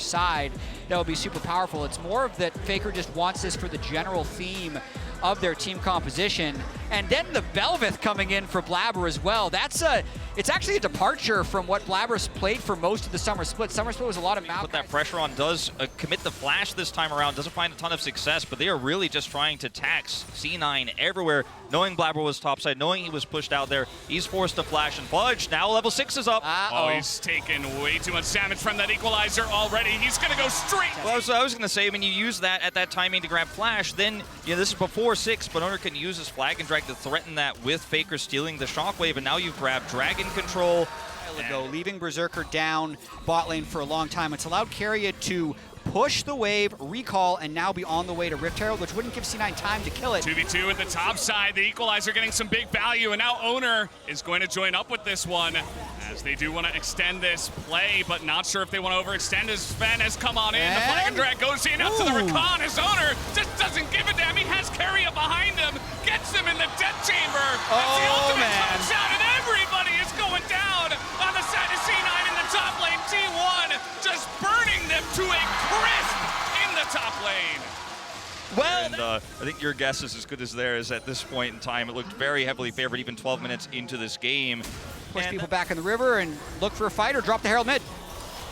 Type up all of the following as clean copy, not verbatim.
side that would be super powerful. It's more of that Faker just wants this for the general theme of their team composition. And then the Belveth coming in for Blabber as well. It's actually a departure from what Blabber's played for most of the summer split. Summer split was a lot of mouth. Put that pressure on, does commit the flash this time around, doesn't find a ton of success, but they are really just trying to tax C9 everywhere, knowing Blabber was topside, knowing he was pushed out there. He's forced to flash and fudge. Now level 6 is up. Oh, he's taken way too much damage from that equalizer already. He's gonna go straight. Well, I was gonna say, when you use that at that timing to grab flash, then this is before 6, but Owner can use his flag and drag to threaten that with Faker stealing the shockwave, and now you've grabbed Dragon control. Ago, leaving Berserker down bot lane for a long time. It's allowed Keria to push the wave, recall, and now be on the way to Rift Herald, which wouldn't give C9 time to kill it. 2v2 at the top side. The equalizer getting some big value, and now Owner is going to join up with this one, as they do want to extend this play, but not sure if they want to overextend as Sven has come on in. The flag and drag goes in up to the recon. His Owner just doesn't give a damn. He has Keria behind him, gets him in the death chamber. That's the ultimate comes out, and everybody is going down on the side of C9 in the top lane. T1 just burning them to a crisp in the top lane. Well, and, I think your guess is as good as theirs at this point in time. It looked very heavily favored even 12 minutes into this game. Push people back in the river and look for a fight or drop the Herald mid.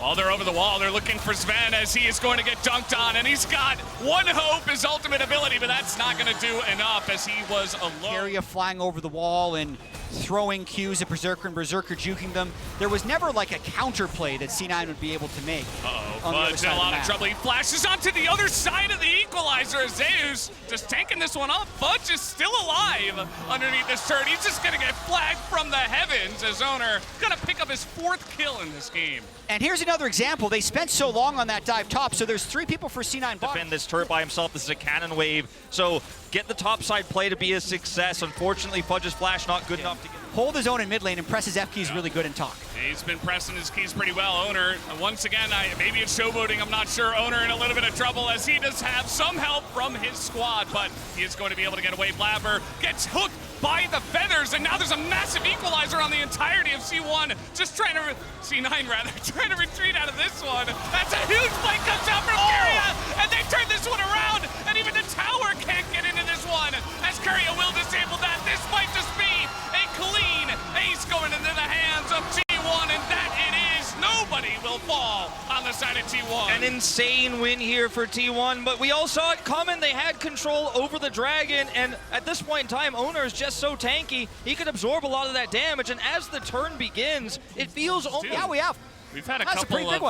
While they're over the wall, they're looking for Sven as he is going to get dunked on, and he's got one hope, his ultimate ability, but that's not going to do enough as he was alone. Keria flying over the wall and throwing Qs at Berserker and Berserker juking them. There was never like a counter play that C9 would be able to make. Fudge in a lot of trouble. He flashes onto the other side of the equalizer. Zeus just tanking this one up. Fudge is still alive underneath this turret. He's just going to get flagged from the heavens as Owner going to pick up his 4th kill in this game. And here's another example. They spent so long on that dive top, so there's 3 people for C9 bot. Defend this turret by himself. This is a cannon wave. So get the top side play to be a success. Unfortunately, Fudge's flash not good enough to get. Hold his own in mid lane and press his F keys really good and talk. He's been pressing his keys pretty well. Owner, once again, maybe it's showboating, I'm not sure. Owner in a little bit of trouble as he does have some help from his squad, but he is going to be able to get away. Blabber gets hooked by the feathers, and now there's a massive equalizer on the entirety of C1, just trying to, C9 rather, trying to retreat out of this one. That's a huge play comes out from Keria, and they turn this one around, and even the tower can't get into this one, as Keria will disable that. This might just be a clean ace going into the hands of T1, and that it is. Nobody will fall on the side of T1. An insane win here for T1, but we all saw it coming. They had control over the Dragon, and at this point in time, Owner is just so tanky, he could absorb a lot of that damage, and as the turn begins, it feels almost... Yeah, we've had a couple of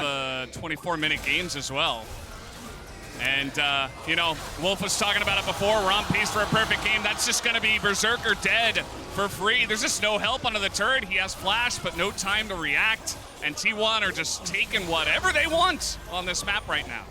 24-minute games as well. And, Wolf was talking about it before. We're on pace for a perfect game. That's just going to be Berserker dead for free. There's just no help under the turret. He has flash, but no time to react. And T1 are just taking whatever they want on this map right now.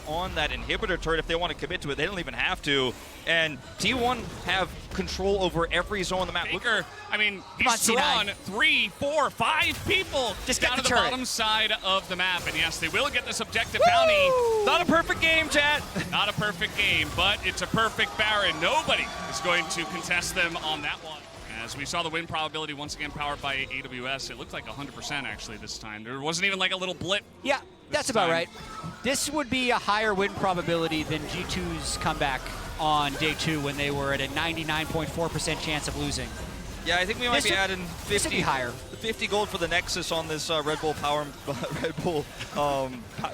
On that inhibitor turret, if they want to commit to it, they don't even have to. And T1 have control over every zone on the map. Faker, I mean, he's drawn 3, 4, 5 people just down to the bottom side of the map. And yes, they will get this objective bounty. Not a perfect game, chat. Not a perfect game, but it's a perfect Baron. Nobody is going to contest them on that one. As we saw the win probability once again powered by AWS, it looked like 100% actually this time. There wasn't even like a little blip. Yeah, that's about right. This would be a higher win probability than G2's comeback on day 2 when they were at a 99.4% chance of losing. Yeah, I think we might be adding 50 gold for the Nexus on this Red Bull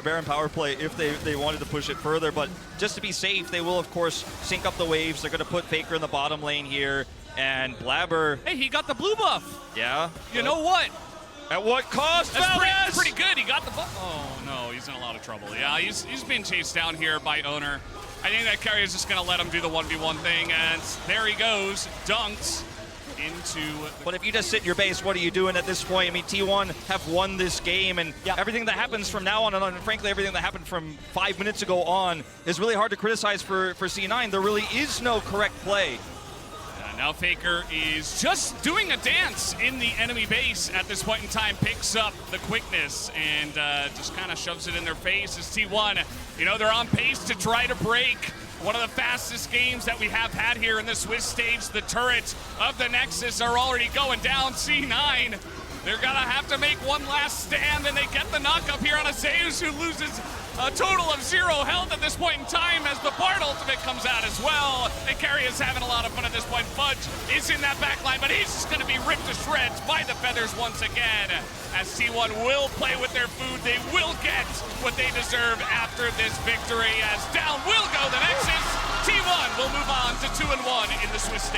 Baron power play if they wanted to push it further. But just to be safe, they will of course sync up the waves. They're going to put Faker in the bottom lane here, and Blabber. Hey, he got the blue buff. Yeah. You know what? At what cost? That's pretty good. He got the buff. Oh no, he's in a lot of trouble. Yeah, he's being chased down here by Owner. I think that Keria is just going to let him do the 1v1 thing, and there he goes, dunked into... But if you just sit in your base, what are you doing at this point? I mean, T1 have won this game, and everything that happens from now on, and frankly, everything that happened from 5 minutes ago on is really hard to criticize for C9. There really is no correct play. Now Faker is just doing a dance in the enemy base at this point in time, picks up the quickness and just kind of shoves it in their face as T1. They're on pace to try to break one of the fastest games that we have had here in the Swiss stage. The turrets of the Nexus are already going down. C9 They're gonna have to make one last stand, and they get the knock up here on a Zeus who loses a total of 0 health at this point in time as the Bard ultimate comes out as well. And Carry is having a lot of fun at this point. Fudge is in that back line, but he's just gonna be ripped to shreds by the Feathers once again. As T1 will play with their food, they will get what they deserve after this victory. As down will go the Nexus. T1 will move on to 2-1 in the Swiss stage.